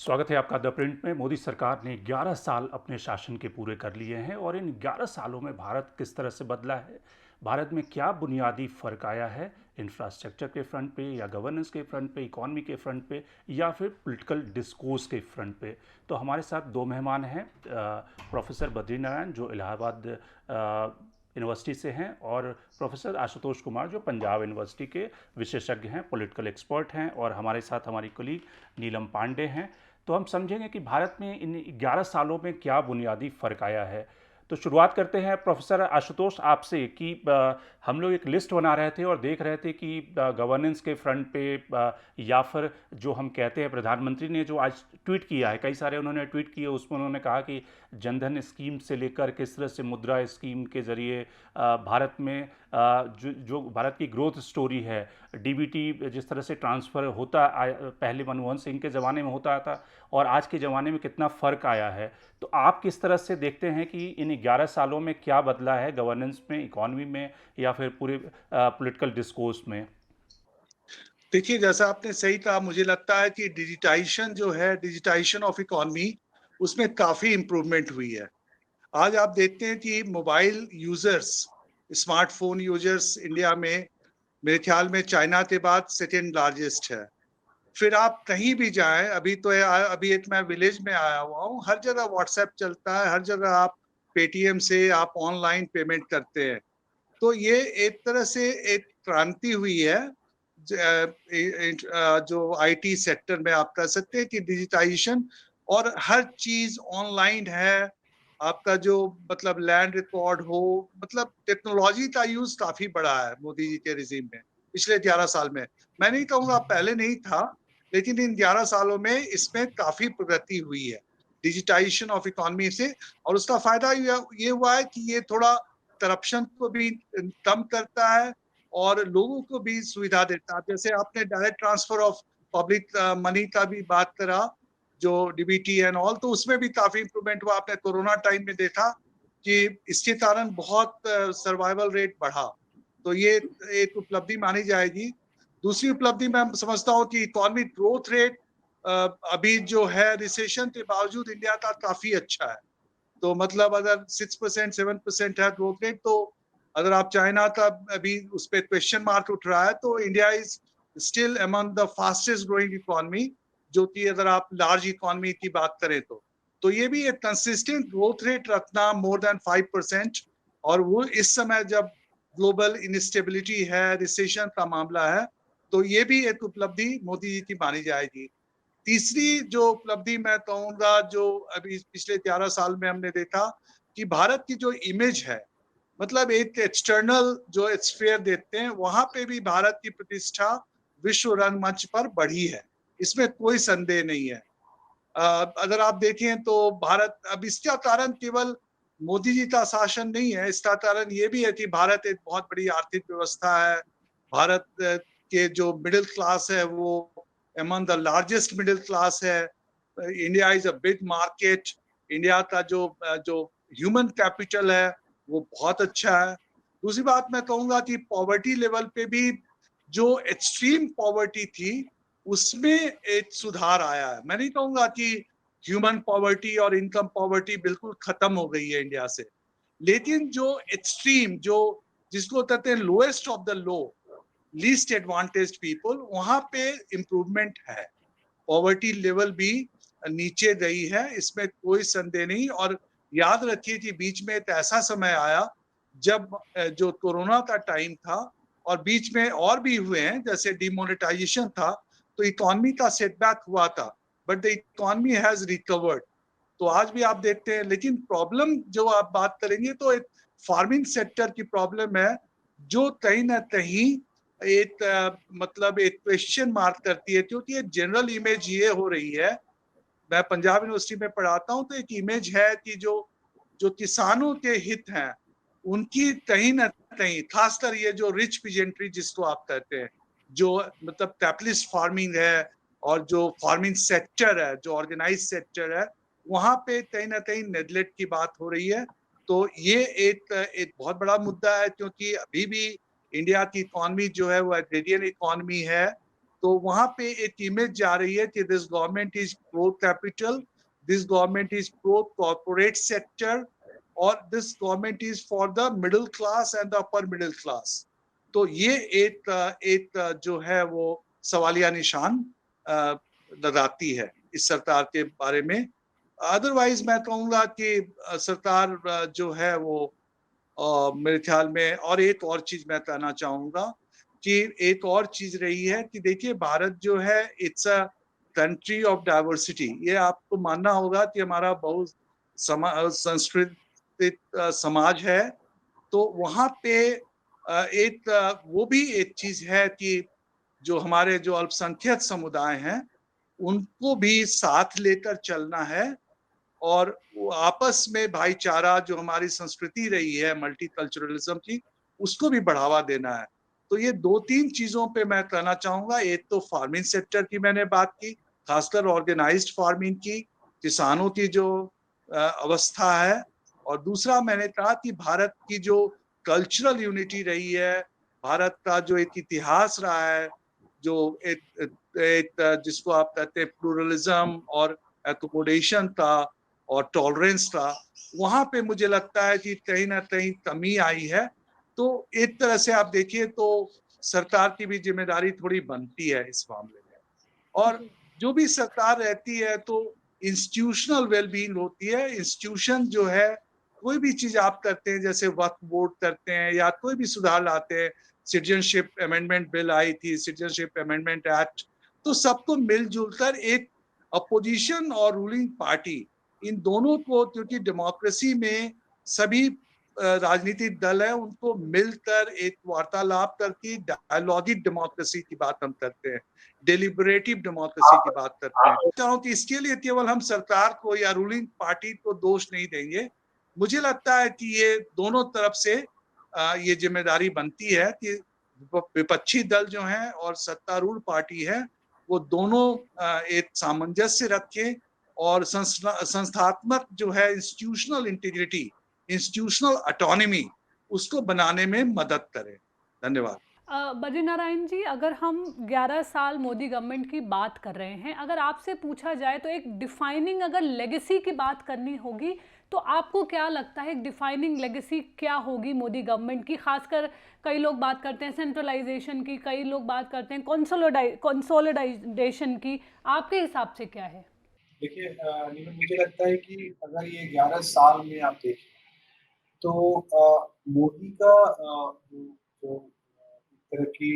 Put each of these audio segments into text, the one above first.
स्वागत है आपका द प्रिंट में। मोदी सरकार ने 11 साल अपने शासन के पूरे कर लिए हैं और इन 11 सालों में भारत किस तरह से बदला है, भारत में क्या बुनियादी फ़र्क आया है, इंफ्रास्ट्रक्चर के फ्रंट पे या गवर्नेंस के फ्रंट पे, इकॉनमी के फ्रंट पे या फिर पॉलिटिकल डिस्कोर्स के फ्रंट पे। तो हमारे साथ दो मेहमान हैं, प्रोफेसर बद्रीनारायण जो इलाहाबाद यूनिवर्सिटी से हैं और प्रोफेसर आशुतोष कुमार जो पंजाब यूनिवर्सिटी के विशेषज्ञ हैं, पॉलिटिकल एक्सपर्ट हैं, और हमारे साथ हमारी कलीग नीलम पांडे हैं। तो हम समझेंगे कि भारत में इन 11 सालों में क्या बुनियादी फ़र्क आया है। तो शुरुआत करते हैं प्रोफेसर आशुतोष आपसे कि हम लोग एक लिस्ट बना रहे थे और देख रहे थे कि गवर्नेंस के फ्रंट पे या फिर जो हम कहते हैं, प्रधानमंत्री ने जो आज ट्वीट किया है, कई सारे उन्होंने ट्वीट किए, उसमें उन्होंने कहा कि जनधन स्कीम से लेकर किस तरह से मुद्रा स्कीम के ज़रिए भारत में जो भारत की ग्रोथ स्टोरी है, डीबीटी जिस तरह से ट्रांसफ़र होता पहले मनमोहन सिंह के ज़माने में होता था और आज के ज़माने में कितना फ़र्क आया है। तो आप किस तरह से देखते हैं कि इन 11 सालों में क्या बदला है गवर्नेंस में, इकॉनमी में या फिर पूरे पॉलिटिकल डिस्कोर्स में? देखिए, जैसा आपने सही कहा, मुझे लगता है कि डिजिटाइज़ेशन ऑफ इकोनॉमी, उसमें काफ़ी इम्प्रूवमेंट हुई है। आज आप देखते हैं कि mobile users, smartphone users India में मेरे ख़्याल में चाइना के बाद सेकंड लार्जेस्ट है। फिर आप कहीं भी जाएँ, अभी एक मैं विलेज में आया हुआ हूँ, हर जगह व्हाट्सएप चलता है, हर जगह आप पेटीएम से आप ऑनलाइन पेमेंट करते हैं। तो ये एक तरह से एक क्रांति हुई है। जो आईटी सेक्टर में आप कह सकते हैं कि डिजिटाइजेशन, और हर चीज ऑनलाइन है। आपका जो मतलब लैंड रिकॉर्ड हो, मतलब टेक्नोलॉजी का यूज काफी बढ़ा है मोदी जी के रिजीम में पिछले 11 साल में। मैं नहीं कहूंगा पहले नहीं था, लेकिन इन 11 सालों में इसमें काफी प्रगति हुई है डिजिटाइजेशन ऑफ इकोनॉमी से। और उसका फायदा ये हुआ है कि ये थोड़ा करप्शन को भी कम करता है और लोगों को भी सुविधा देता है। जैसे आपने direct transfer of public money का भी बात करा, जो डीबीटी एंड ऑल, तो उसमें भी काफी इंप्रूवमेंट हुआ। आपने कोरोना टाइम में देखा कि इसके कारण बहुत सर्वाइवल रेट बढ़ा। तो ये एक उपलब्धि मानी जाएगी। दूसरी उपलब्धि मैं समझता हूँ कि इकोनॉमिक ग्रोथ रेट अभी जो है रिसेशन के बावजूद इंडिया का काफी अच्छा है। तो मतलब अगर 6% 7% है ग्रोथ रेट, तो अगर आप चाइना का अभी उस पर क्वेश्चन मार्क उठ रहा है, तो India is still among the fastest growing economy, जो कि अगर आप लार्ज इकोनॉमी की बात करें तो ये भी एक कंसिस्टेंट ग्रोथ रेट रखना मोर देन 5%। और वो इस समय जब ग्लोबल इंस्टेबिलिटी है, रिसेशन का मामला है, तो ये भी एक उपलब्धि मोदी जी की मानी जाएगी। तीसरी जो उपलब्धि मैं कहूँगा, जो अभी पिछले 11 साल में हमने देखा कि भारत की जो इमेज है, मतलब एक एक्सटर्नल जो स्फीयर देखते हैं, वहाँ पे भी भारत की प्रतिष्ठा विश्व रंगमंच पर बढ़ी है। इसमें कोई संदेह नहीं है। अगर आप देखें तो भारत, अब इसका कारण केवल मोदी जी का शासन नहीं है, इसका कारण ये भी है कि भारत एक बहुत बड़ी आर्थिक व्यवस्था है। भारत के जो मिडिल क्लास है वो among the largest middle class है। India is a big market. India का जो ह्यूमन कैपिटल है वो बहुत अच्छा है। दूसरी बात मैं कहूंगा कि पॉवर्टी लेवल पे भी जो एक्सट्रीम पॉवर्टी थी, उसमें एक सुधार आया है। मैं नहीं कहूंगा कि ह्यूमन पॉवर्टी और इनकम पॉवर्टी बिल्कुल खत्म हो गई है इंडिया से, लेकिन जो एक्सट्रीम, जो जिसको कहते हैं lowest of the low, least advantage people, वहां पे इम्प्रूवमेंट है। पॉवर्टी लेवल भी नीचे गई है, इसमें कोई संदेह नहीं। और याद रखिए कि बीच में एक ऐसा समय आया जब जो कोरोना का टाइम था, और बीच में और भी हुए हैं, जैसे डिमोनेटाइजेशन था, तो इकोनॉमी का सेटबैक हुआ था, but the economy has recovered. तो आज भी आप देखते हैं, लेकिन प्रॉब्लम जो आप बात करेंगे तो एक फार्मिंग सेक्टर की प्रॉब्लम है, जो कहीं ना कहीं एक मतलब एक क्वेश्चन मार्क करती है, क्योंकि एक जनरल इमेज ये हो रही है। मैं पंजाब यूनिवर्सिटी में पढ़ाता हूँ, तो एक इमेज है कि जो जो किसानों के हित हैं, उनकी कहीं ना कहीं, खासकर ये जो रिच पीजेंट्री जिसको आप कहते हैं, जो मतलब कैपिटलिस्ट फार्मिंग है, और जो फार्मिंग सेक्टर है, जो ऑर्गेनाइज सेक्टर है, वहां पे कहीं ना कहीं नेगलेक्ट की बात हो रही है। तो ये एक एक बहुत बड़ा मुद्दा है, क्योंकि अभी भी इंडिया की इकोनॉमी जो है वो एग्रेरियन इकोनॉमी है। तो वहां पे एक इमेज जा रही है कि this government is pro capital, this government is pro corporate sector, और this government is for the middle class and the upper middle class. तो ये एक जो है वो सवालिया निशान लगाती है इस सरकार के बारे में। अदरवाइज मैं कहूँगा कि सरकार जो है वो मेरे ख्याल में, और एक और चीज मैं कहना चाहूँगा कि एक और चीज रही है कि देखिए भारत जो है it's a country of diversity. ये आपको मानना होगा कि हमारा बहुत संस्कृतिक समाज है। तो वहाँ पे वो भी एक चीज है कि जो हमारे जो अल्पसंख्यक समुदाय हैं उनको भी साथ लेकर चलना है, और वो आपस में भाईचारा जो हमारी संस्कृति रही है मल्टीकल्चरलिज्म की, उसको भी बढ़ावा देना है। तो ये 2-3 चीज़ों पे मैं कहना चाहूँगा। एक तो फार्मिंग सेक्टर की मैंने बात की, खासकर ऑर्गेनाइज्ड फार्मिंग की, किसानों की जो अवस्था है, और दूसरा मैंने कहा कि भारत की जो कल्चरल यूनिटी रही है, भारत का जो एक इतिहास रहा है, जो एक जिसको आप कहते हैं प्लुरलिज्म और एकोमोडेशन का और टॉलरेंस था, वहाँ पे मुझे लगता है कि कहीं न कहीं कमी आई है। तो एक तरह से आप देखिए तो सरकार की भी ज़िम्मेदारी थोड़ी बनती है इस मामले में। और जी। जो भी सरकार रहती है तो इंस्टीट्यूशनल वेल-बीइंग होती है। इंस्टीट्यूशन जो है, कोई भी चीज़ आप करते हैं, जैसे वक्फ बोर्ड करते हैं या कोई भी सुधार लाते हैं, सिटीज़नशिप अमेंडमेंट बिल आई थी, सिटीज़नशिप अमेंडमेंट एक्ट, तो सबको मिल-जुल कर एक अपोज़िशन और रूलिंग पार्टी, इन दोनों को, क्योंकि डेमोक्रेसी में सभी राजनीतिक दल हैं, उनको मिलकर एक वार्तालाप करके डायलॉगिक डेमोक्रेसी की बात हम करते हैं, डेलिबरेटिव डेमोक्रेसी की बात करते हैं। चाहता हूँ कि इसके लिए केवल हम सरकार को या रूलिंग पार्टी को दोष नहीं देंगे। मुझे लगता है कि ये दोनों तरफ से ये जिम्मेदारी बनती है कि विपक्षी दल जो हैं और सत्तारूढ़ पार्टी है, वो दोनों एक सामंजस्य रखें, और संस्थात्मक जो है इंस्टीट्यूशनल इंटीग्रिटी, इंस्टीट्यूशनल ऑटोनॉमी, उसको बनाने में मदद करें। धन्यवाद। बद्रीनारायण जी, अगर हम 11 साल मोदी गवर्नमेंट की बात कर रहे हैं, अगर आपसे पूछा जाए तो एक डिफाइनिंग अगर लेगेसी की बात करनी होगी, तो आपको क्या लगता है एक डिफाइनिंग लेगेसी क्या होगी मोदी गवर्नमेंट की? खासकर कई लोग बात करते हैं सेंट्रलाइजेशन की, कई लोग बात करते हैं कंसोलिडेशन की। आपके हिसाब से क्या है? देखिए नीलम, मुझे लगता है कि अगर ये 11 साल में आप देखें तो मोदी का एक तरह की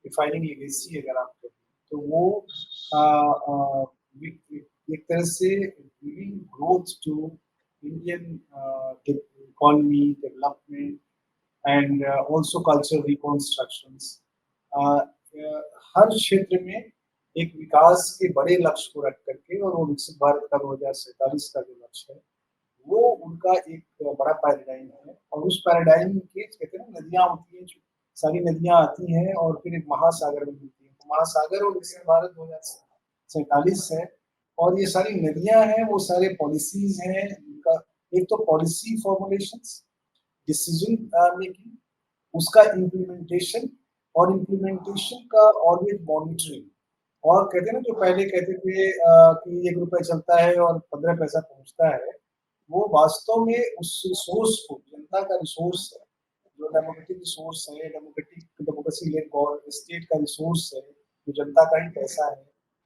डिफाइनिंग लेगेसी अगर आप कहें तो वो अ, अ, एक तरह से giving growth to Indian economy development and also cultural reconstructions. हर क्षेत्र में एक विकास के बड़े लक्ष्य को रख करके, और वो विकसित भारत का 2047 का जो लक्ष्य है वो उनका एक बड़ा पैराडाइम है। और उस पैराडाइम के कहते हैं ना, नदियां होती हैं, जो सारी नदियां आती हैं और फिर एक महासागर में मिलती हैं। तो महासागर और विकसित भारत 2047 है, और ये सारी नदियां हैं, वो सारे पॉलिसीज हैं उनका। एक तो पॉलिसी फॉर्मुलेशंस, डिसीजन मेकिंग, उसका इम्प्लीमेंटेशन, और इम्प्लीमेंटेशन का ऑलवेज मॉनिटरिंग। और कहते हैं ना, जो पहले कहते थे कि 1 रुपए चलता है और 15 पैसा पहुंचता है, वो वास्तव में उस रिसोर्स को, जनता का रिसोर्स है, जो डेमोक्रेटिक रिसोर्स है, डेमोक्रेसी लेड स्टेट का रिसोर्स है, जो जनता का ही पैसा है,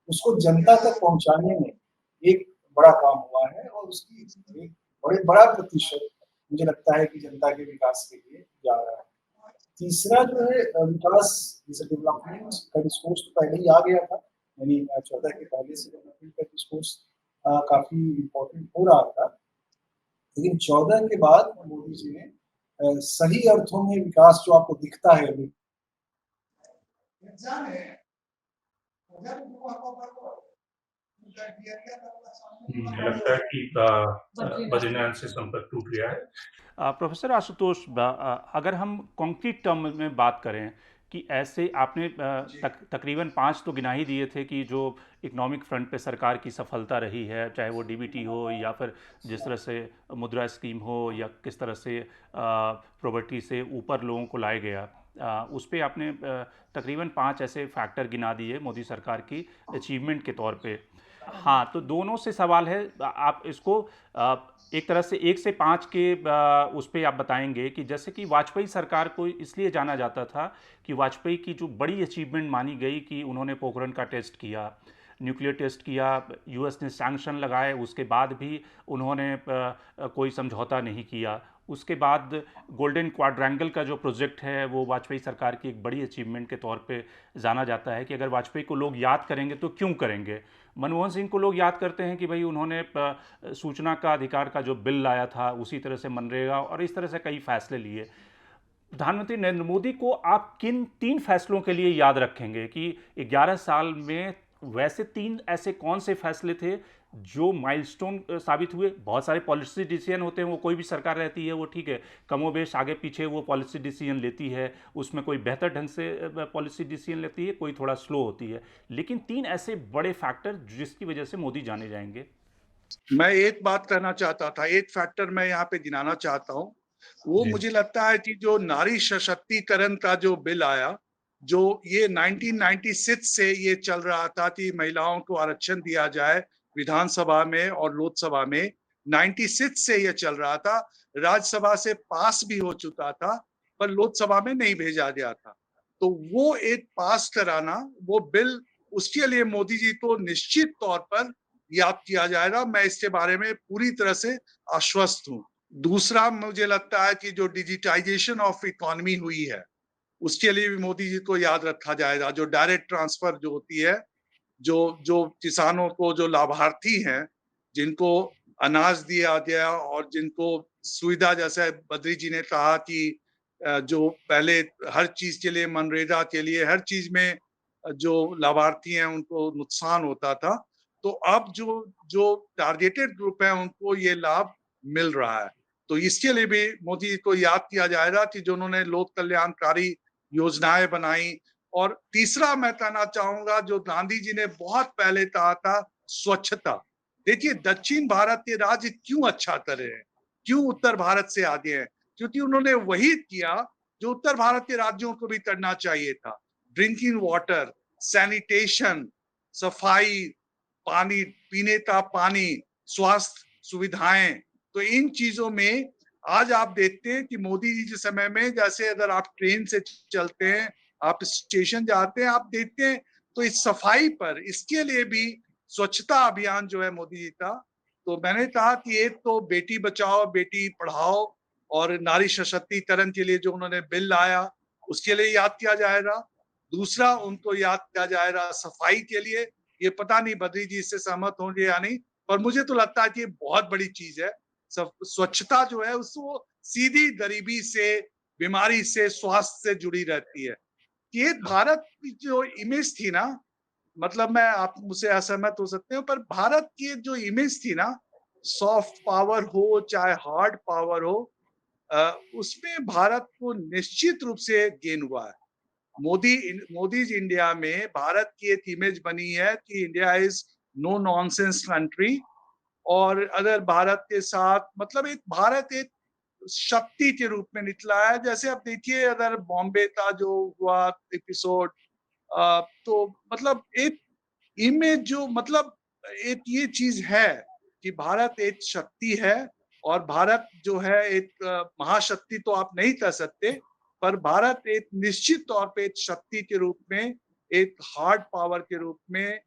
उसको जनता तक पहुंचाने में एक बड़ा काम हुआ है। और उसकी एक बड़ा प्रतिशत मुझे लगता है कि जनता के विकास के लिए जा रहा है। तीसरा जो है विकास, जैसे डेवलपमेंट का डिस्कोर्स तो पहले ही आ गया था, यानी 14 के पहले से डेवलपमेंट का डिस्कोर्स काफी इम्पोर्टेंट हो रहा था। लेकिन 14 के बाद मोदी जी ने सही अर्थों में विकास जो आपको दिखता है अभी, लगता है कि बद्रीनाथ से संपर्क टूट गया है। प्रोफेसर आशुतोष, अगर हम कॉन्क्रीट टर्म में बात करें कि ऐसे आपने तकरीबन 5 तो गिना ही दिए थे कि जो इकोनॉमिक फ्रंट पे सरकार की सफलता रही है, चाहे वो डीबीटी हो या फिर जिस तरह से मुद्रा स्कीम हो या किस तरह से प्रॉपर्टी से ऊपर लोगों को लाया गया। उस पे आपने तकरीबन 5 ऐसे फैक्टर गिना दिए मोदी सरकार की अचीवमेंट के तौर पे। हाँ, तो दोनों से सवाल है, आप इसको एक तरह से 1 से 5 के उस पे आप बताएंगे कि जैसे कि वाजपेयी सरकार को इसलिए जाना जाता था कि वाजपेयी की जो बड़ी अचीवमेंट मानी गई कि उन्होंने पोखरण का टेस्ट किया, न्यूक्लियर टेस्ट किया, यूएस ने सैंक्शन लगाए, उसके बाद भी उन्होंने कोई समझौता नहीं किया। उसके बाद गोल्डन क्वाड्रेंगल का जो प्रोजेक्ट है वो वाजपेयी सरकार की एक बड़ी अचीवमेंट के तौर पे जाना जाता है कि अगर वाजपेयी को लोग याद करेंगे तो क्यों करेंगे। मनमोहन सिंह को लोग याद करते हैं कि भाई उन्होंने सूचना का अधिकार का जो बिल लाया था, उसी तरह से मनरेगा और इस तरह से कई फैसले लिए। प्रधानमंत्री नरेंद्र मोदी को आप किन 3 फैसलों के लिए याद रखेंगे कि 11 साल में वैसे 3 ऐसे कौन से फैसले थे जो माइलस्टोन साबित हुए। बहुत सारे पॉलिसी डिसीजन होते हैं, वो कोई भी सरकार रहती है वो ठीक है, कमोबेश आगे पीछे वो पॉलिसी डिसीजन लेती है, उसमें कोई बेहतर ढंग से पॉलिसी डिसीजन लेती है, कोई थोड़ा स्लो होती है, लेकिन 3 ऐसे बड़े फैक्टर जिसकी वजह से मोदी जाने जाएंगे। मैं एक बात कहना चाहता था, एक फैक्टर मैं यहाँ पे गिनाना चाहता हूँ। वो जी। मुझे लगता है कि जो नारी सशक्तिकरण का जो बिल आया, जो ये 1996 से ये चल रहा था कि महिलाओं को आरक्षण दिया जाए विधानसभा में और लोकसभा में। 96 से ये चल रहा था, राज्यसभा से पास भी हो चुका था, पर लोकसभा में नहीं भेजा गया था। तो वो एक पास कराना, वो बिल, उसके लिए मोदी जी को निश्चित तौर पर याद किया जाएगा। मैं इसके बारे में पूरी तरह से आश्वस्त हूँ। दूसरा, मुझे लगता है कि जो डिजिटाइजेशन ऑफ इकोनॉमी हुई है, उसके लिए भी मोदी जी को याद रखा जाएगा। जो डायरेक्ट ट्रांसफर जो होती है, जो जो किसानों को, जो लाभार्थी हैं, जिनको अनाज दिया गया और जिनको सुविधा, जैसे बद्री जी ने कहा कि जो पहले हर चीज के लिए, मनरेगा के लिए, हर चीज में जो लाभार्थी हैं उनको नुकसान होता था, तो अब जो जो टारगेटेड ग्रुप है उनको ये लाभ मिल रहा है। तो इसके लिए भी मोदी जी को याद किया जाएगा कि जो उन्होंने लोक कल्याणकारी योजनाएं बनाई। और तीसरा मैं कहना चाहूंगा, जो गांधी जी ने बहुत पहले कहा था, स्वच्छता। देखिए, दक्षिण भारत के राज्य क्यों अच्छा कर रहे हैं, क्यों उत्तर भारत से आगे हैं, क्योंकि उन्होंने वही किया जो उत्तर भारत के राज्यों को भी करना चाहिए था। ड्रिंकिंग वाटर, सैनिटेशन, सफाई, पानी, पीने का पानी, स्वास्थ्य सुविधाएं। तो इन चीजों में आज आप देखते हैं कि मोदी जी के समय में, जैसे अगर आप ट्रेन से चलते हैं, आप स्टेशन जाते हैं, आप देखते हैं, तो इस सफाई पर, इसके लिए भी स्वच्छता अभियान जो है मोदी जी का, तो मैंने कहा कि एक तो बेटी बचाओ बेटी पढ़ाओ और नारी सशक्तिकरण के लिए जो उन्होंने बिल लाया, उसके लिए याद किया जाएगा। दूसरा, उनको याद किया जाएगा सफाई के लिए। ये पता नहीं बद्री जी इससे सहमत होंगे या नहीं, पर मुझे तो लगता है कि ये बहुत बड़ी चीज है। स्वच्छता जो है उसको सीधी गरीबी से, बीमारी से, स्वास्थ्य से जुड़ी रहती है। ये भारत की जो इमेज थी ना, मतलब मैं, आप मुझसे असहमत हो सकते हो, पर भारत की जो इमेज थी ना, सॉफ्ट पावर हो चाहे हार्ड पावर हो, उसमें भारत को निश्चित रूप से गेन हुआ है। मोदी इंडिया में भारत की एक इमेज बनी है कि India is no nonsense country. और अगर भारत के साथ, मतलब एक भारत एक शक्ति के रूप में निकला है। जैसे आप देखिए, अगर बॉम्बे का जो हुआ एपिसोड, तो मतलब एक इमेज जो, मतलब एक ये चीज है कि भारत एक शक्ति है। और भारत जो है एक महाशक्ति तो आप नहीं कह सकते, पर भारत एक निश्चित तौर पे एक शक्ति के रूप में, एक हार्ड पावर के रूप में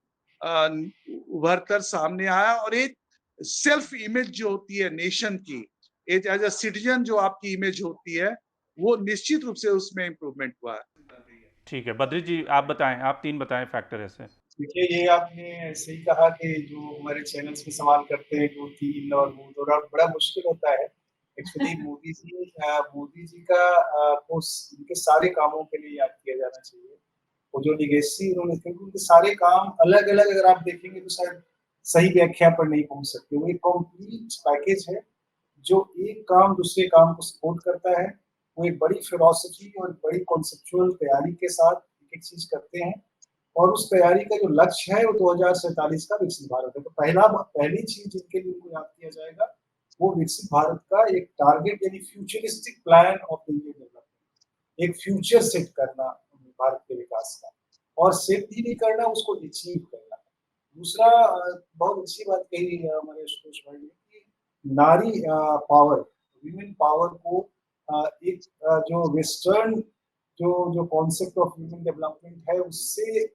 उभर कर सामने आया। और एक सेल्फ इमेज जो होती है नेशन की, एज अ सिटीजन जो आपकी इमेज होती है, वो निश्चित रूप से उसमें इम्प्रूवमेंट हुआ है। ठीक है, बद्री जी आप बताएं, आप 3 बताएं फैक्टर ऐसे। देखिए, ये आपने सही कहा कि जो हमारे चैनल्स में सवाल करते हैं, जो 3 और वो थोड़ा बड़ा मुश्किल होता है। एक्चुअली मोदी जी का को उनके सारे कामों के लिए याद किया जाना चाहिए। वो जो लेगेसी उन्होंने, क्योंकि उनके सारे काम अलग-अलग अगर आप देखेंगे तो शायद सही व्याख्या पर नहीं पहुँच सकते। वो एक कंप्लीट पैकेज है, जो एक काम दूसरे काम को सपोर्ट करता है। वो एक बड़ी फिलॉसफी और बड़ी कॉन्सेप्चुअल तैयारी के साथ एक-एक चीज़ करते हैं। और उस तैयारी का जो लक्ष्य है वो 2047 का विकसित भारत है। तो पहली चीज़ जिनके लिए उनको याद किया जाएगा, वो विकसित भारत का एक टारगेट, यानी futuristic plan of Indian development. एक फ्यूचर सेट करना भारत के विकास का, और सेट ही नहीं करना, उसको अचीव करना। दूसरा बहुत अच्छी बात कही हमारे सुरेश भाई ने कि नारी पावर, वीमेन पावर को एक जो वेस्टर्न जो कॉन्सेप्ट ऑफ ह्यूमन डेवलपमेंट है उससे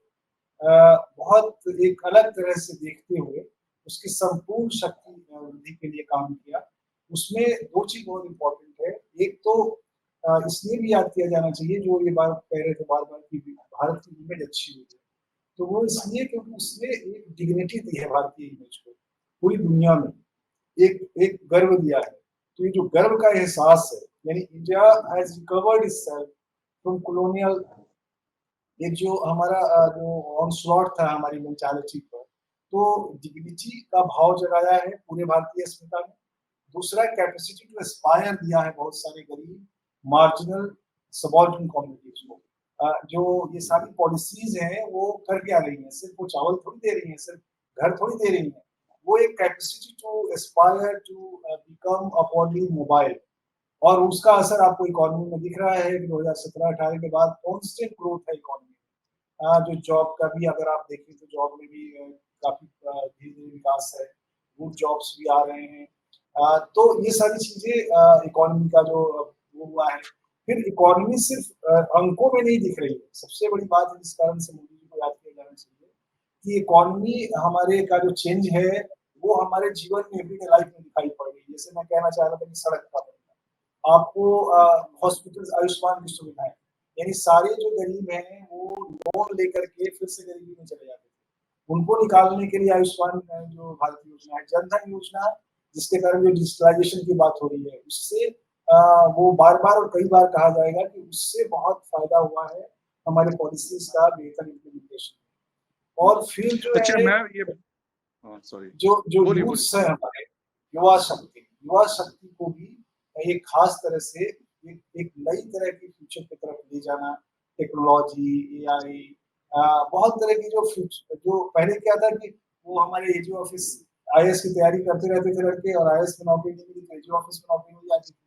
बहुत एक अलग तरह से देखते हुए उसकी संपूर्ण शक्ति वृद्धि के लिए काम किया। उसमें 2 चीज़ बहुत इम्पोर्टेंट है। एक तो इसलिए भी याद किया जाना चाहिए, जो ये बात कह रहे थे बार-बार कि भारत की इमेज अच्छी हुई है। तो वो इसलिए क्योंकि उसने एक डिग्निटी दी है भारतीय इमेज को, पूरी दुनिया में। एक एक गर्व दिया है। तो ये जो गर्व का एहसास है, यानी India has recovered itself from colonial, एक जो हमारा जो ऑनस्लॉट था हमारी मेंटालिटी पर, तो डिग्निटी का भाव जगाया है पूरे भारतीय अस्मिता में। दूसरा कैपेसिटी टू एस्पायर दिया है बहुत सारे गरीब, मार्जिनल, सबऑर्डिनेट कम्युनिटीज को। जो ये सारी पॉलिसीज हैं वो कर क्या रही हैं? सिर्फ वो चावल थोड़ी दे रही हैं, सिर्फ घर थोड़ी दे रही हैं। वो एक capacity to aspire to become upwardly mobile, और उसका असर आपको इकोनॉमी में दिख रहा है कि 2017-18 के बाद कांस्टेंट ग्रोथ है इकोनॉमी में। जो जॉब का भी अगर आप देखें तो जॉब में भी काफी धीरे-धीरे विकास है, गुड जॉब्स भी आ रहे हैं। तो ये सारी चीजें इकोनॉमी का जो वो हुआ है। फिर इकोनॉमी सिर्फ अंकों में नहीं दिख रही है। सबसे बड़ी बात है जिस कारण से मोदी जी को याद किया जाना चाहिए कि इकोनॉमी हमारे का जो चेंज है वो हमारे जीवन में एवरीडे लाइफ में दिखाई पड़ रही है। जैसे मैं कहना चाह रहा था कि सड़क का बनना, आपको हॉस्पिटल्स, आयुष्मान की सुविधाएं, यानी सारे जो गरीब हैं वो लोन लेकर के फिर से गरीबी में चले जाते थे। उनको निकालने के लिए आयुष्मान जो भारत योजना है, जनधन योजना, जिसके कारण जो डिजिटलाइजेशन की बात हो रही है, उससे वो बार-बार और कई बार कहा जाएगा कि उससे बहुत फायदा हुआ है हमारे पॉलिसीज का बेहतर इम्प्लीमेंटेशन। और फिर जो अच्छा, है मैं ये सॉरी, जो जो बोलिए यूथ्स बोलिए। है हमारे, युवा शक्ति को भी एक खास तरह से एक नई तरह की फ्यूचर की तरफ ले जाना, टेक्नोलॉजी, एआई, बहुत तरह की जो पहले क्या था कि वो हमारे एजी ऑफिस आईएएस की तैयारी करते रहते थे लड़के, और आईएएस में नौकरी नहीं मिली तो एजी ऑफिस में नौकरी मिल जाती थी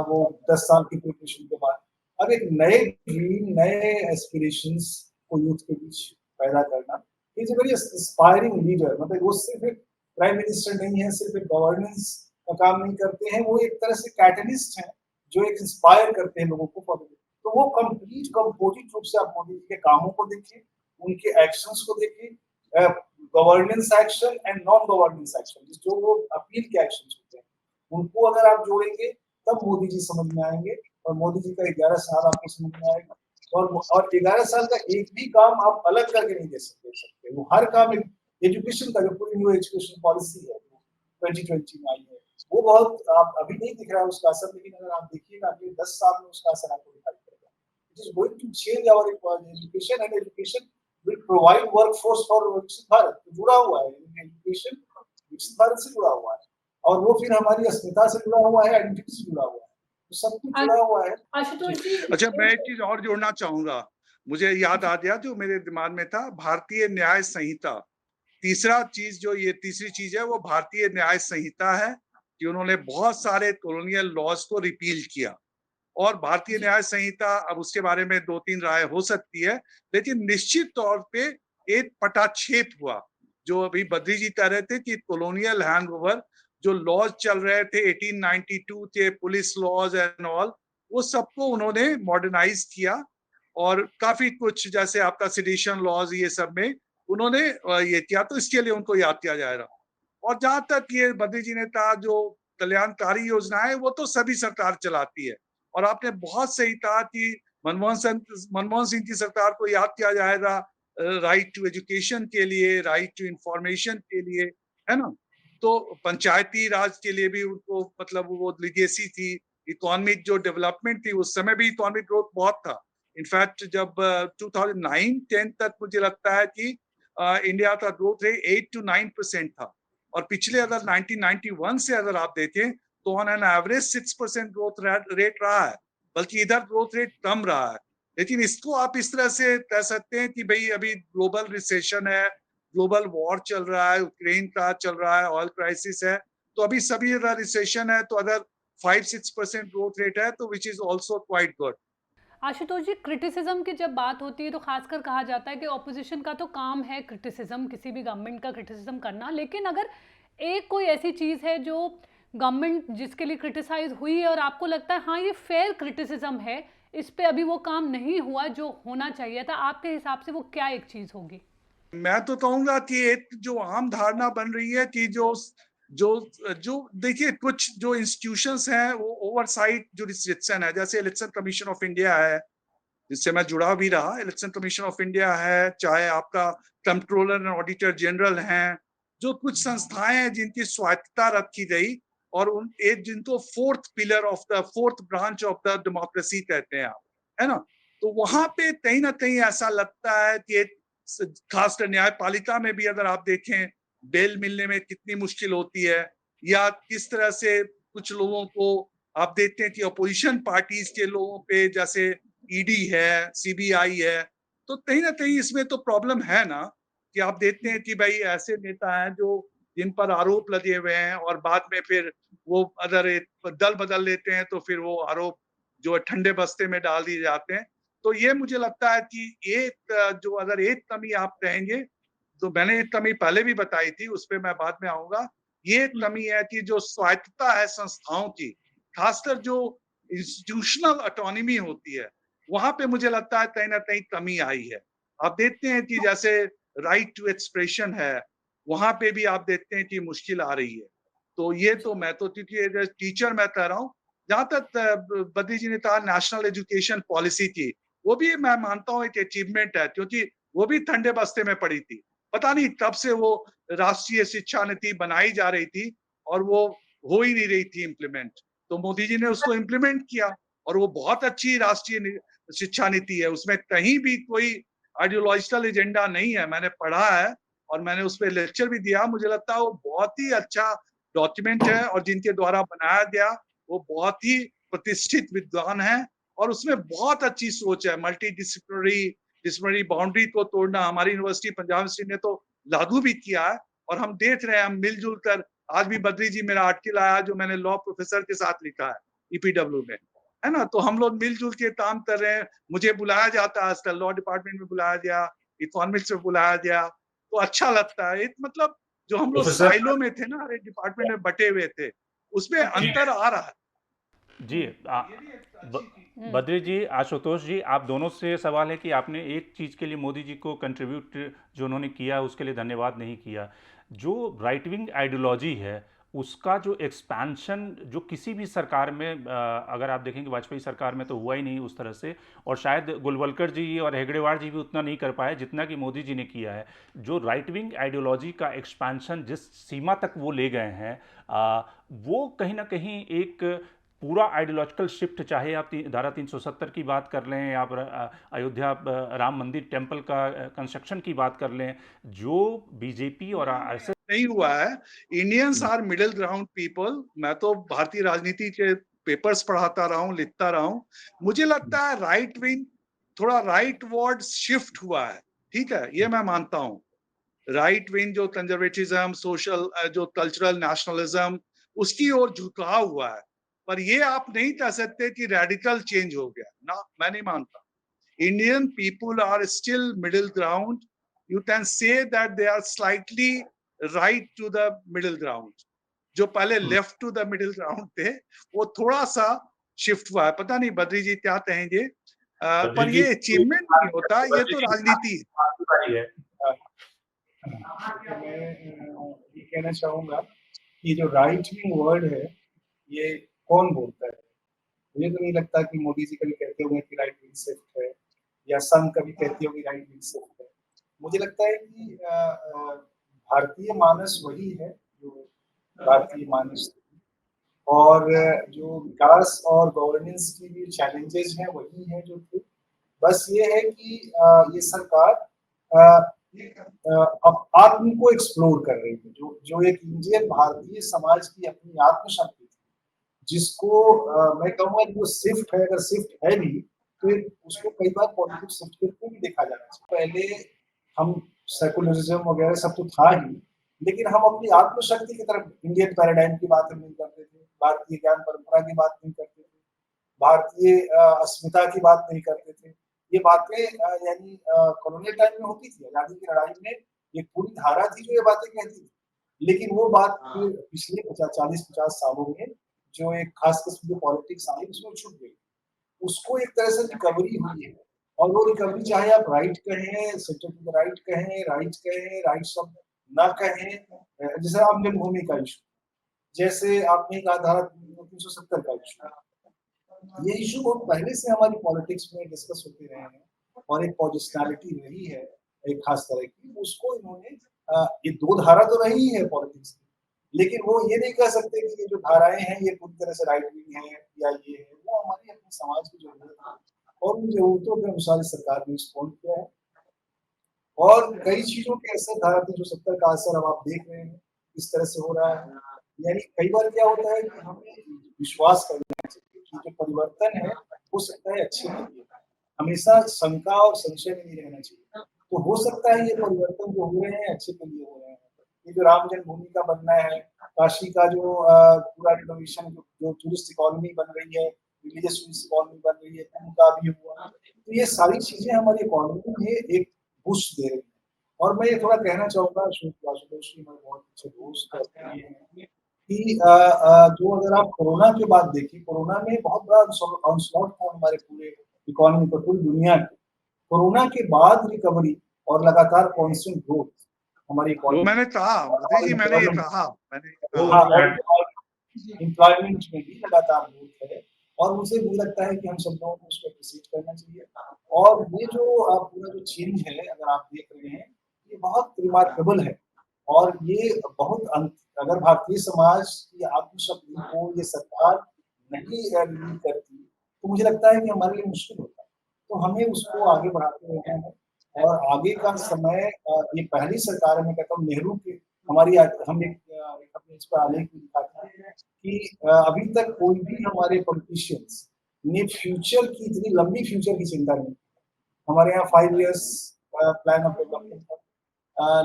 वो 10 साल की प्रिपरेशन के बाद। अब एक नए ड्रीम, नए एस्पिरेशंस को यूथ के बीच पैदा करना, is a very inspiring leader. मतलब वो सिर्फ एक प्राइम मिनिस्टर नहीं है, सिर्फ एक गवर्नेंस का काम नहीं करते हैं, वो एक तरह से कैटलिस्ट हैं जो एक इंस्पायर करते हैं लोगों को फॉर। तो वो कंप्लीट कंपोजिट रूप से आप मोदी जी के कामों को देखिए, उनके एक्शंस को देखिए, governance action and non governance action, जो वो अपील के एक्शंस होते हैं, उनको अगर आप जोड़ेंगे तब मोदी जी समझ में आएंगे, और मोदी जी का 11 साल आपको समझ में आएगा। और 11 साल का एक भी काम आप अलग करके नहीं दे सकते। वो हर काम, एजुकेशन का जो पूरी न्यू एजुकेशन पॉलिसी है 2020 में आई है, वो बहुत आप अभी नहीं दिख रहा है उसका असर, लेकिन अगर आप देखिएगा अगले 10 साल में उसका असर आपको दिखाई पड़ेगा। It is going to change our education, and education will provide workforce for विकसित भारत। तो जुड़ा हुआ है एजुकेशन, विकसित भारत से जुड़ा हुआ है, और वो फिर हमारी अस्मिता से जुड़ा हुआ है, आइडेंटिटी से जुड़ा हुआ है, तो सब कुछ जुड़ा हुआ है। आशुतोष जी, अच्छा, मैं एक चीज और जोड़ना चाहूंगा, मुझे याद आ गया जो मेरे दिमाग में था, भारतीय न्याय संहिता। तीसरी चीज है वो भारतीय न्याय संहिता है कि उन्होंने बहुत सारे कॉलोनियल लॉज को रिपील किया। और भारतीय न्याय संहिता, अब उसके बारे में 2-3 राय हो सकती है, लेकिन निश्चित तौर पे एक पटाक्षेप हुआ। जो अभी बद्री जी कह रहे थे कि कॉलोनियल हैंगओवर जो लॉज चल रहे थे 1892 के पुलिस लॉज एंड ऑल, वो सबको उन्होंने मॉडर्नाइज किया, और काफी कुछ जैसे आपका सेडिशन लॉज, ये सब में उन्होंने ये किया, तो इसके लिए उनको याद किया जाएगा। और जहां तक ये बद्री जी ने कहा, जो कल्याणकारी योजना है वो तो सभी सरकार चलाती है, और आपने बहुत सही कहा कि मनमोहन सिंह की सरकार को याद किया जाएगा राइट टू एजुकेशन के लिए, राइट टू इंफॉर्मेशन के लिए, है ना। तो पंचायती राज के लिए भी उनको मतलब वो लिगेसी थी। इकोनॉमिक जो डेवलपमेंट थी, उस समय भी इकोनॉमिक ग्रोथ बहुत था। इनफैक्ट जब 2009-10 तक मुझे लगता है कि इंडिया का ग्रोथ रेट 8 to 9% था, और पिछले अगर 1991 से अगर आप देखें तो on an average 6% growth rate रहा है, बल्कि इधर ग्रोथ रेट कम रहा है। लेकिन इसको आप इस तरह से कह सकते हैं कि भाई अभी ग्लोबल रिसेशन है, ग्लोबल वॉर चल रहा है, यूक्रेन का चल रहा है, ऑयल क्राइसिस है, तो अभी सभी अगर रिसेशन है, तो अगर 5-6% ग्रोथ रेट है तो which is also quite good. Ashutosh ji, criticism की जब बात होती है तो खासकर कहा जाता है कि ऑपोजिशन का तो काम है क्रिटिसिज्म, किसी भी गवर्नमेंट का क्रिटिसिज्म करना, लेकिन अगर एक कोई ऐसी चीज़ है जो गवर्नमेंट जिसके लिए क्रिटिसाइज हुई है और आपको लगता है हाँ ये फेयर क्रिटिसिज्म है, इस पे अभी वो काम नहीं हुआ जो होना चाहिए था, आपके हिसाब से वो क्या एक चीज़ होगी? मैं तो कहूंगा कि एक जो आम धारणा बन रही है कि जो जो जो देखिए, कुछ जो इंस्टीट्यूशंस हैं वो ओवरसाइट जुरिस्डिक्शन है, जैसे इलेक्शन कमीशन ऑफ इंडिया है, जिससे मैं जुड़ा भी रहा। इलेक्शन कमीशन ऑफ इंडिया है, चाहे आपका कंट्रोलर एंड ऑडिटर जनरल हैं, जो कुछ संस्थाएं हैं जिनकी स्वायत्तता रखी गई, और उन एक जिनको fourth pillar of the fourth branch of the democracy कहते हैं आप, है ना। तो वहां पे कहीं ना कहीं ऐसा लगता है कि खासकर न्यायपालिका में भी अगर आप देखें, बेल मिलने में कितनी मुश्किल होती है, या किस तरह से कुछ लोगों को आप देखते हैं कि अपोजिशन पार्टीज के लोगों पे, जैसे ईडी है, सीबीआई है, तो कहीं ना कहीं इसमें तो प्रॉब्लम है ना, कि आप देखते हैं कि भाई ऐसे नेता हैं जो जिन पर आरोप लगे हुए हैं, और बाद में फिर वो अगर एक दल बदल लेते हैं तो फिर वो आरोप जो है ठंडे बस्ते में डाल दिए जाते हैं। तो ये मुझे लगता है कि एक जो अगर एक कमी आप कहेंगे, तो मैंने एक कमी पहले भी बताई थी, उस पर मैं बाद में आऊंगा। ये कमी है कि जो स्वायत्तता है संस्थाओं की, खासकर जो इंस्टीट्यूशनल ऑटोनॉमी होती है, वहां पे मुझे लगता है कहीं ना कहीं कमी आई है। आप देखते हैं कि जैसे राइट टू एक्सप्रेशन है, वहां पे भी आप देखते हैं कि मुश्किल आ रही है। तो ये तो मैं तो क्योंकि टीचर मैं कह रहा हूँ, जहां तक बद्री जी ने कहा नेशनल एजुकेशन पॉलिसी की, वो भी मैं मानता हूँ एक अचीवमेंट है, क्योंकि वो भी ठंडे बस्ते में पड़ी थी। पता नहीं कब से वो राष्ट्रीय शिक्षा नीति बनाई जा रही थी और वो हो ही नहीं रही थी इम्प्लीमेंट। तो मोदी जी ने उसको इम्प्लीमेंट किया, और वो बहुत अच्छी राष्ट्रीय शिक्षा नीति है। उसमें कहीं भी कोई आइडियोलॉजिकल एजेंडा नहीं है। मैंने पढ़ा है और मैंने उस पर लेक्चर भी दिया। मुझे लगता है वो बहुत ही अच्छा डॉक्यूमेंट है, और जिनके द्वारा बनाया गया वो बहुत ही प्रतिष्ठित विद्वान है, और उसमें बहुत अच्छी सोच है। मल्टी डिसिप्लिनरी बाउंड्री को तोड़ना हमारी यूनिवर्सिटी, पंजाब यूनिवर्सिटी ने तो लागू भी किया है, और हम देख रहे हैं, हम मिलजुल कर। आज भी बद्री जी मेरा आर्टिकल आया जो मैंने लॉ प्रोफेसर के साथ लिखा है ईपीडब्ल्यू में, है ना। तो हम लोग मिलजुल के काम कर रहे हैं। मुझे बुलाया जाता है आजकल, लॉ डिपार्टमेंट में बुलाया गया, इकोनॉमिक्स में बुलाया गया, तो अच्छा लगता है। एक मतलब जो हम लोग प्रोफेसर साइलो में थे ना, हर एक डिपार्टमेंट में बटे हुए थे, उसमें जी अंतर आ रहा है। जी ये भी एक अच्छी चीज। बद्री जी, आशुतोष जी, आप दोनों से सवाल है कि आपने एक चीज़ के लिए मोदी जी को कंट्रीब्यूट जो उन्होंने किया उसके लिए धन्यवाद नहीं किया। जो राइट विंग आइडियोलॉजी है उसका जो एक्सपेंशन जो किसी भी सरकार में अगर आप देखेंगे वाजपेयी सरकार में तो हुआ ही नहीं उस तरह से, और शायद गुलवलकर जी और हेगड़ेवार जी भी उतना नहीं कर पाए जितना कि मोदी जी ने किया है। जो राइट विंग आइडियोलॉजी का एक्सपेंशन जिस सीमा तक वो ले गए हैं, वो कहीं ना कहीं एक पूरा आइडियोलॉजिकल शिफ्ट, चाहे आप धारा 370 की बात कर लें या अयोध्या राम मंदिर टेम्पल का कंस्ट्रक्शन की बात कर लें, जो बीजेपी और आरएसएस नहीं हुआ है। Indians are middle ground people. मैं तो भारतीय राजनीति के पेपर्स पढ़ाता रहा हूँ, लिखता रहा हूँ। मुझे लगता है राइट विंग थोड़ा राइट वर्ड शिफ्ट हुआ है, ठीक है, ये मैं मानता हूँ। राइट विंग जो कंजर्वेटिज्म, सोशल जो कल्चरल नेशनलिज्म, उसकी ओर झुकाव हुआ है। पर ये आप नहीं कह सकते कि रेडिकल चेंज हो गया ना, मैं नहीं मानता। Indian people are still middle ground. You can say that they are slightly right to the middle ground. जो पहले left to the middle ground थे, वो थोड़ा सा शिफ्ट हुआ है। पता नहीं बद्री जी क्या कहेंगे, पर ये अचीवमेंट नहीं होता, ये तो राजनीति है। मैं ये कहना चाहूंगा कि जो राइट विंग वर्ड है, ये कौन बोलता है? मुझे तो नहीं लगता कि मोदी जी कभी कहते होंगे कि राइट विंग शिफ्ट है, या संघ कभी कहती होगी राइट विंग शिफ्ट है। मुझे लगता है कि भारतीय मानस वही है जो भारतीय मानस, और जो विकास और गवर्नेंस की भी चैलेंजेस हैं वही हैं जो थे। बस ये है कि ये सरकार अब आत्म को एक्सप्लोर कर रही है, जो एक इंडियन भारतीय समाज की अपनी आत्मशक्ति थी, जिसको मैं कहूँगा जो शिफ्ट है, अगर शिफ्ट है भी तो उसको कई बार पॉजिटिव शिफ्ट के रूप में भी देखा जाना चाहिए। पहले हम सेकुलरिज्म वगैरह सब तो था ही, लेकिन हम अपनी आत्मशक्ति की तरफ इंडियन पैराडाइम की बात नहीं करते थे, भारतीय ज्ञान परंपरा की बात नहीं करते थे। भारतीय अस्मिता की बात नहीं करते थे। ये बातें यानी कॉलोनियल टाइम में होती थी, आज़ादी की लड़ाई में एक पूरी धारा थी जो ये बातें कहती थी। लेकिन वो बात फिर पिछले 40-50 सालों में जो एक खास किस्म की पॉलिटिक्स आई उसमें छुप गई। उसको एक तरह से रिकवरी हुई है और वो रिकवरी चाहे आप राइट कहें, सेंटर टू द राइट कहें, राइट शब्द ना कहें, जैसे राम जन्मभूमि का इश्यू, जैसे आपने कहा धारा 370 का इश्यू, ये इश्यू बहुत पहले से हमारी पॉलिटिक्स में डिस्कस होते रहे हैं और एक पोजिशनैलिटी रही है एक खास तरह की, उसको इन्होंने ये 2 धारा तो रही है पॉलिटिक्स की, लेकिन वो ये नहीं कह सकते कि ये जो धाराएँ हैं ये पूरी तरह से राइट विंग है या ये है, वो हमारी अपने समाज की ज़रूरत है और उन ज़रूरतों के अनुसार इस सरकार ने रिस्पॉन्ड किया है और कई चीज़ों के असर धारा 370 का असर अब आप देख रहे हैं, इस तरह से हो रहा है। यानी कई बार क्या होता है कि हमें विश्वास करना चाहिए कि जो परिवर्तन है, हो सकता है अच्छे के लिए। हमेशा शंका और संशय में नहीं रहना चाहिए। तो हो सकता है ये परिवर्तन जो हो रहे हैं अच्छे के लिए हो रहे हैं। ये जो राम जन्मभूमि का बनना है, काशी का जो पूरा रिनोवेशन जो टूरिस्ट इकोनॉमी बन रही है, रिलीजियस टूरिस्ट इकोनॉमी बन रही है, कुंभ का भी हुआ। तो ये सारी चीज़ें हमारी इकोनॉमी में एक बूस्ट दे रही है। और मैं ये थोड़ा कहना चाहूँगा आशुतोष जी मेरे बहुत अच्छे दोस्त हैं कि जो अगर आप कोरोना के बाद देखिए, कोरोना में बहुत बड़ा ऑनस्लॉट था हमारे पूरे इकोनॉमी पर, पूरी दुनिया की। कोरोना के बाद रिकवरी और लगातार कांस्टेंट ग्रोथ हमारी वो इकोनॉमी मैंने कहा मोदी जी, मैंने ये कहा हाँ, और एम्प्लॉयमेंट में भी लगातार ग्रोथ है और मुझे भी लगता है कि हम सब लोगों को उसको एप्रिशिएट करना चाहिए और ये जो पूरा जो चेंज है अगर आप देख रहे हैं, ये बहुत रिमार्केबल है और ये बहुत अगर भारतीय समाज की आत्मशक्ति को ये सरकार नहीं लीड करती, तो मुझे लगता है कि हमारे लिए मुश्किल होता। तो हमें उसको आगे बढ़ाते रहना है और आगे का समय ये पहली सरकार है, मैं कहता हूँ नेहरू की हमारी हम एक अपने इस पर आलेख में दिखाते हैं कि अभी तक कोई भी हमारे पॉलिटिशियंस ने फ्यूचर की इतनी लंबी फ्यूचर की चिंता नहीं की। हमारे यहाँ 5 इयर्स प्लान ऑफ डेवलपमेंट था।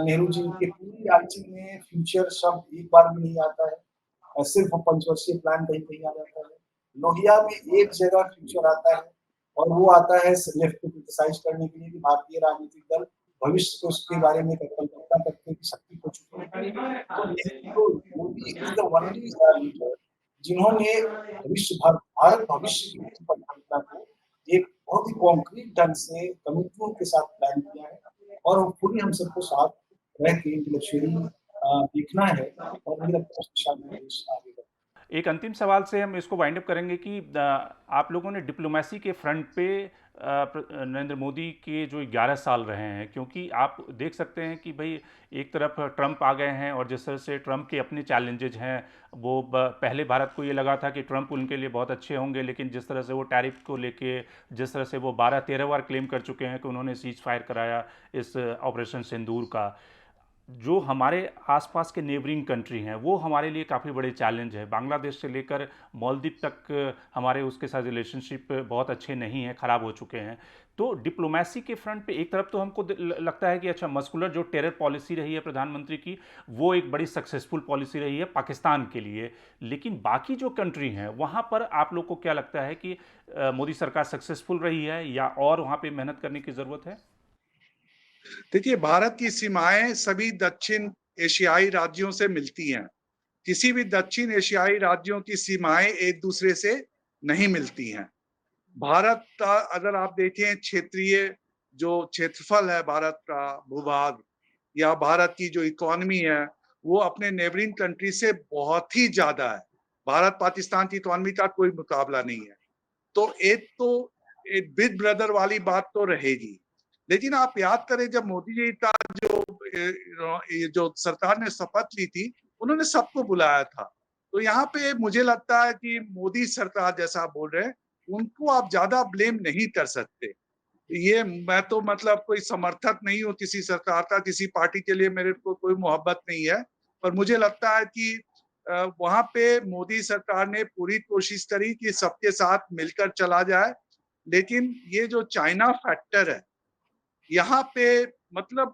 नेहरू जी के पूरी आर्चिंग में फ्यूचर शब्द एक बार भी नहीं आता है। सिर्फ पंचवर्षीय प्लान कहीं-कहीं आ जाता है। लोहिया में एक जगह फ्यूचर आता है और वो आता है लेफ्ट को क्रिटिसाइज करने के लिए कि भारतीय राजनीतिक दल भविष्य को उसके बारे में कल्पना करने की शक्ति खो चुके हैं। तो Modi is the only leader जिन्होंने भारत भविष्य की परिकल्पना को एक बहुत ही कॉन्क्रीट ढंग से कमिटमेंट के साथ प्लान किया है और पूरी हम सबको साथ रह के इंटेलेक्चुअली देखना है और मुझे लगता है उस दिशा में देश आगे बढ़े। एक अंतिम सवाल से हम इसको वाइंड अप करेंगे कि आप लोगों ने डिप्लोमेसी के फ्रंट पे नरेंद्र मोदी के जो 11 साल रहे हैं, क्योंकि आप देख सकते हैं कि भाई एक तरफ ट्रंप आ गए हैं और जिस तरह से ट्रंप के अपने चैलेंजेज हैं, वो पहले भारत को ये लगा था कि ट्रंप उनके लिए बहुत अच्छे होंगे, लेकिन जिस तरह से वो टैरिफ को लेके जिस तरह से वो 12-13 बार क्लेम कर चुके हैं कि उन्होंने सीज फायर कराया इस ऑपरेशन सिंदूर का, जो हमारे आसपास के नेबरिंग कंट्री हैं वो हमारे लिए काफ़ी बड़े चैलेंज है। बांग्लादेश से लेकर मालदीव तक हमारे उसके साथ रिलेशनशिप बहुत अच्छे नहीं हैं, ख़राब हो चुके हैं। तो डिप्लोमेसी के फ्रंट पे एक तरफ तो हमको लगता है कि अच्छा, मस्कुलर जो टेरर पॉलिसी रही है प्रधानमंत्री की, वो एक बड़ी सक्सेसफुल पॉलिसी रही है पाकिस्तान के लिए, लेकिन बाकी जो कंट्री हैं वहाँ पर आप लोग को क्या लगता है कि मोदी सरकार सक्सेसफुल रही है या और वहाँ पर मेहनत करने की ज़रूरत है? देखिए, भारत की सीमाएं सभी दक्षिण एशियाई राज्यों से मिलती हैं। किसी भी दक्षिण एशियाई राज्यों की सीमाएं एक दूसरे से नहीं मिलती हैं। भारत का अगर आप देखें क्षेत्रीय जो क्षेत्रफल है भारत का भूभाग या भारत की जो इकोनॉमी है, वो अपने नेबरिंग कंट्री से बहुत ही ज़्यादा है। भारत पाकिस्तान की इकोनॉमी का कोई मुकाबला नहीं है। तो एक बिग ब्रदर वाली बात तो रहेगी। लेकिन आप याद करें जब मोदी जी का ये जो सरकार ने शपथ ली थी, उन्होंने सबको बुलाया था। तो यहाँ पे मुझे लगता है कि मोदी सरकार जैसा आप बोल रहे हैं, उनको आप ज़्यादा ब्लेम नहीं कर सकते। ये मैं तो मतलब कोई समर्थक नहीं हूँ किसी सरकार का, किसी पार्टी के लिए मेरे को कोई मोहब्बत नहीं है। पर मुझे लगता है कि वहाँ पे मोदी सरकार ने पूरी कोशिश करी कि सबके साथ मिलकर चला जाए। लेकिन ये जो चाइना फैक्टर है, यहाँ पे मतलब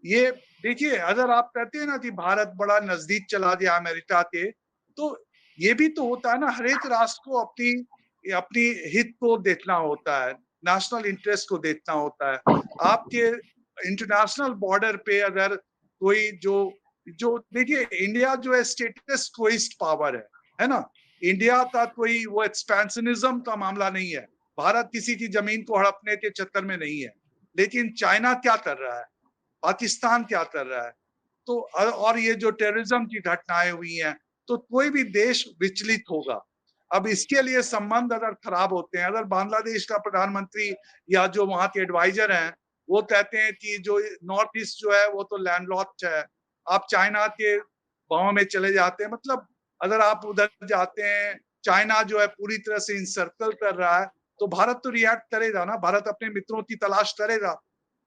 ये देखिए, अगर आप कहते हैं ना कि भारत बड़ा नजदीक चला गया अमेरिका के, तो ये भी तो होता है ना, हर एक राष्ट्र को अपनी अपनी हित को देखना होता है, नेशनल इंटरेस्ट को देखना होता है। आपके इंटरनेशनल बॉर्डर पे अगर कोई जो जो देखिए, इंडिया जो है स्टेटस क्वोइस्ट पावर है ना? इंडिया का कोई वो एक्सपेंशनिज्म का मामला नहीं है। भारत किसी की जमीन को हड़पने के चक्कर में नहीं है। लेकिन चाइना क्या कर रहा है? पाकिस्तान क्या कर रहा है? तो और ये जो टेररिज्म की घटनाएं हुई हैं, तो कोई भी देश विचलित होगा। अब इसके लिए संबंध अगर खराब होते हैं, अगर बांग्लादेश का प्रधानमंत्री या जो वहां के एडवाइजर हैं, वो कहते हैं कि जो नॉर्थ ईस्ट जो है वो तो लैंडलॉक्ड है, आप चाइना के बाहों में चले जाते हैं, मतलब अगर आप उधर जाते हैं, चाइना जो है पूरी तरह से इंसर्कल कर रहा है, तो भारत तो रिएक्ट करेगा ना, भारत अपने मित्रों की तलाश करेगा।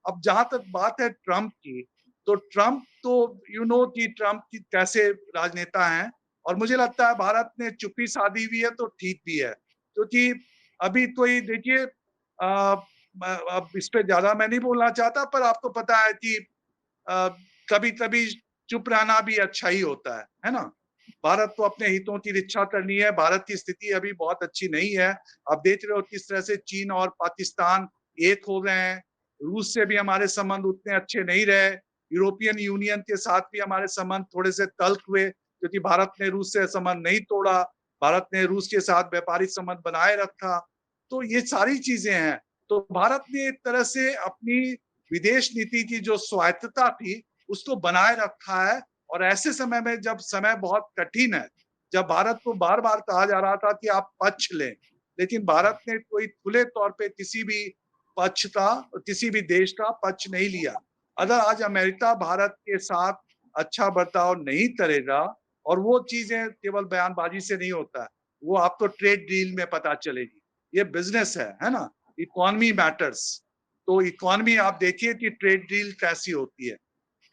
अब जहां तक बात है ट्रंप की, तो ट्रंप तो कि ट्रंप की कैसे राजनेता हैं, और मुझे लगता है भारत ने चुप्पी साधी हुई है तो ठीक भी है, क्योंकि अभी तो ये देखिए, अब इस पे ज्यादा मैं नहीं बोलना चाहता, पर आपको पता है कि कभी कभी चुप रहना भी अच्छा ही होता है ना? भारत को अपने हितों की रक्षा करनी है। भारत की स्थिति अभी बहुत अच्छी नहीं है। आप देख रहे हो किस तरह से चीन और पाकिस्तान एक हो गए हैं। रूस से भी हमारे संबंध उतने अच्छे नहीं रहे। यूरोपियन यूनियन के साथ भी हमारे संबंध थोड़े से तल्ख हुए, क्योंकि भारत ने रूस से संबंध नहीं तोड़ा। भारत ने रूस के साथ व्यापारिक संबंध बनाए रखा। तो ये सारी चीजें हैं। तो भारत ने एक तरह से अपनी विदेश नीति की जो स्वायत्तता थी, उसको बनाए रखा है। और ऐसे समय में, जब समय बहुत कठिन है, जब भारत को बार-बार कहा जा रहा था कि आप पक्ष लें, लेकिन भारत ने कोई खुले तौर पे किसी भी पक्ष का, किसी भी देश का पक्ष नहीं लिया। अगर आज अमेरिका भारत के साथ अच्छा बर्ताव नहीं करेगा, और वो चीजें केवल बयानबाजी से नहीं होता है, वो आपको ट्रेड डील में पता चलेगी। ये बिजनेस है ना? Economy matters. तो इकोनॉमी आप देखिए कि ट्रेड डील कैसी होती है।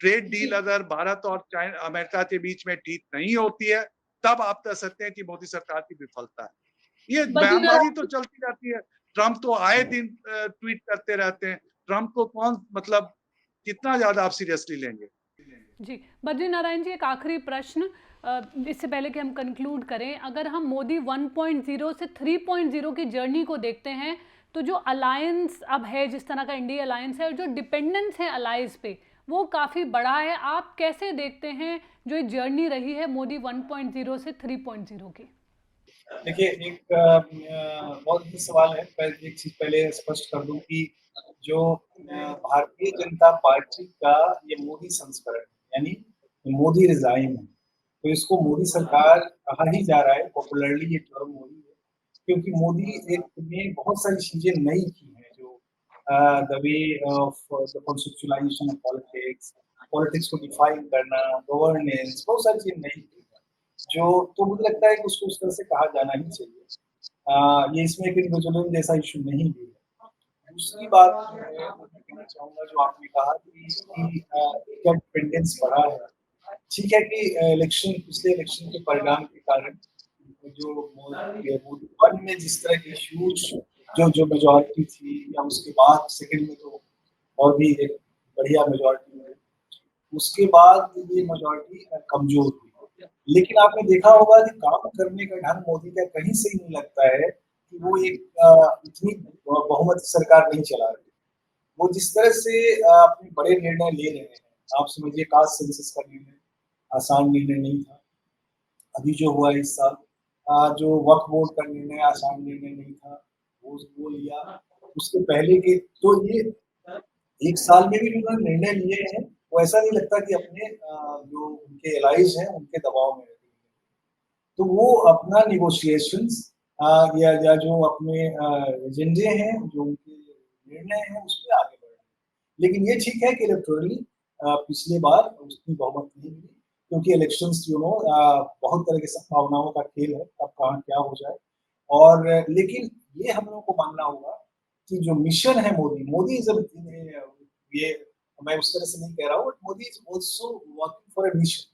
ट्रेड डील जी। अगर भारत और चाइना अमेरिका के बीच में ठीक नहीं होती है, तब आप कह सकते हैं कि मोदी सरकार की विफलता है। ये बयानबाजी तो बद्रीनारायण चलती रहती है। ट्रंप तो आए दिन ट्वीट करते रहते हैं। ट्रंप को कौन, मतलब कितना ज्यादा आप सीरियसली लेंगे? जी, बद्रीनारायण जी, एक आखिरी प्रश्न इससे पहले कि हम कंक्लूड करें, अगर हम मोदी 1.0 से 3.0 की जर्नी को देखते हैं, तो जो अलायंस अब है, जिस तरह का इंडिया अलायंस है, और जो डिपेंडेंस है अलायंस पे, वो काफ़ी बड़ा है। आप कैसे देखते हैं जो ये जर्नी रही है मोदी 1.0 से 3.0 की? देखिए, एक बहुत ही सवाल है। एक चीज़ पहले स्पष्ट कर दूँ कि जो भारतीय जनता पार्टी का ये मोदी संस्करण है, यानी मोदी रिज़ाइन है। तो इसको मोदी सरकार कहा ही जा रहा है, पॉपुलरली ये टर्म मोदी है, क्योंकि मोदी एक ने बहुत सारी चीज़ें नई की हैं, जो the way of the conceptualization of politics, politics को डिफाइन करना, गवर्नेंस, बहुत सारी चीज़ें नई की हैं, जो तो मुझे लगता है कि उसको उस तरह से कहा जाना ही चाहिए। ये इसमें एक इंडिविजुअलिज़्म जैसा इश्यू नहीं भी है। दूसरी बात जो है वो मैं कहना चाहूँगा, जो आपने कहा कि क्या डिपेंडेंस बढ़ा है। ठीक है कि पिछले इलेक्शन के परिणाम के कारण जो मोदी 1 में जिस तरह के इश्यूज जो मेजॉरिटी थी, या उसके बाद सेकंड में तो और भी एक बढ़िया मेजॉरिटी है, उसके बाद ये मेजॉरिटी कमजोर हुई। लेकिन आपने देखा होगा कि काम करने का ढंग मोदी का कहीं से ही नहीं लगता है कि वो एक इतनी बहुमत सरकार नहीं चला रहे। वो जिस तरह से अपने बड़े निर्णय ले रहे हैं, आप समझिए कास्ट सेंसस का निर्णय आसान निर्णय नहीं था। अभी जो हुआ इस साल, जो वक्फ बोर्ड का निर्णय आसान निर्णय नहीं था, वो लिया। उसके पहले के तो ये एक साल में भी जो उन्होंने निर्णय लिए हैं, वो ऐसा नहीं लगता कि अपने जो उनके एलाइज हैं उनके दबाव में रहते हैं। तो वो अपना नेगोशिएशंस या जो अपने एजेंडे हैं, जो उनके निर्णय हैं, उसमें आगे बढ़ रहे हैं। लेकिन ये ठीक है कि इलेक्टोरली पिछली बार उतनी बहुमत नहीं मिली, क्योंकि इलेक्शंस बहुत तरह की संभावनाओं का खेल है, कब कहाँ क्या हो जाए। और लेकिन ये हम लोगों को मानना होगा कि जो मिशन है मोदी इज ये मैं उस तरह से नहीं कह रहा हूँ, Modi is also working for a mission,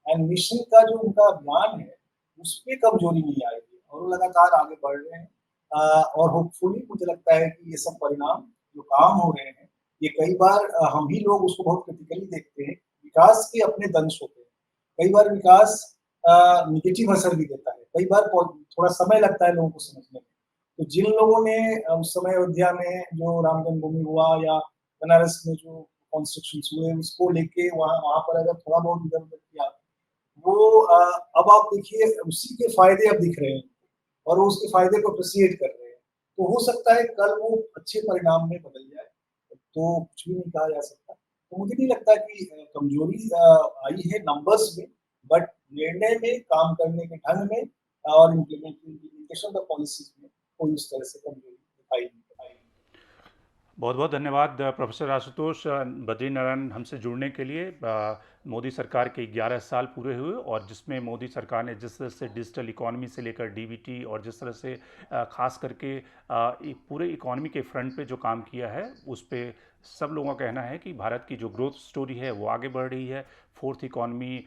and mission का जो उनका अभियान है, उसमें कमजोरी नहीं आएगी, और वो लगातार आगे बढ़ रहे हैं। और होपफुली मुझे लगता है कि ये सब परिणाम जो काम हो रहे हैं, ये कई बार हम ही लोग उसको बहुत क्रिटिकली देखते हैं। विकास के अपने दंश होते हैं। कई बार विकास नेगेटिव असर भी देता है, कई बार थोड़ा समय लगता है लोगों को समझने में। तो जिन लोगों ने उस समय अयोध्या में जो राम जन्मभूमि हुआ या बनारस में जो कंस्ट्रक्शंस हुए उसको लेके वहाँ पर अगर थोड़ा बहुत इधर-उधर किया, वो अब आप देखिए उसी के फायदे अब दिख रहे हैं और वो उसके फायदे को अप्रिशिएट कर रहे हैं। तो हो सकता है कल वो अच्छे परिणाम में बदल जाए, तो कुछ भी नहीं कहा जा सकता। तो मुझे नहीं लगता कि कमजोरी आई है नंबर्स में, बट निर्णय में, काम करने के ढंग में और इम्प्लीमेंटेशन ऑफ पॉलिसीज में कोई उस तरह से कमजोरी दिखाई नहीं। बहुत बहुत धन्यवाद प्रोफेसर आशुतोष बद्रीनारायण हमसे जुड़ने के लिए। मोदी सरकार के 11 साल पूरे हुए और जिसमें मोदी सरकार ने जिस तरह से डिजिटल इकोनॉमी से लेकर डीबीटी और जिस तरह से खास करके पूरे इकोनॉमी के फ्रंट पे जो काम किया है उस पे सब लोगों का कहना है कि भारत की जो ग्रोथ स्टोरी है वो आगे बढ़ रही है। फोर्थ इकोनॉमी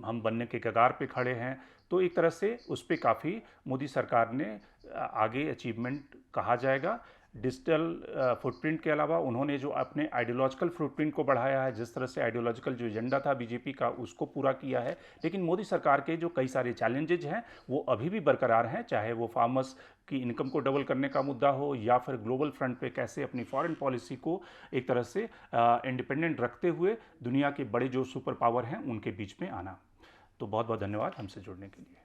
हम बनने के कगार पे खड़े हैं। तो एक तरह से उस पर काफ़ी मोदी सरकार ने आगे अचीवमेंट कहा जाएगा। डिजिटल फुटप्रिंट के अलावा उन्होंने जो अपने आइडियोलॉजिकल फुटप्रिंट को बढ़ाया है, जिस तरह से आइडियोलॉजिकल जो एजेंडा था बीजेपी का उसको पूरा किया है। लेकिन मोदी सरकार के जो कई सारे चैलेंजेज हैं वो अभी भी बरकरार हैं, चाहे वो फार्मर्स की इनकम को डबल करने का मुद्दा हो या फिर ग्लोबल फ्रंट पे कैसे अपनी फॉरेन पॉलिसी को एक तरह से इंडिपेंडेंट रखते हुए दुनिया के बड़े जो सुपर पावर हैं उनके बीच में आना। तो बहुत बहुत धन्यवाद हमसे जुड़ने के लिए।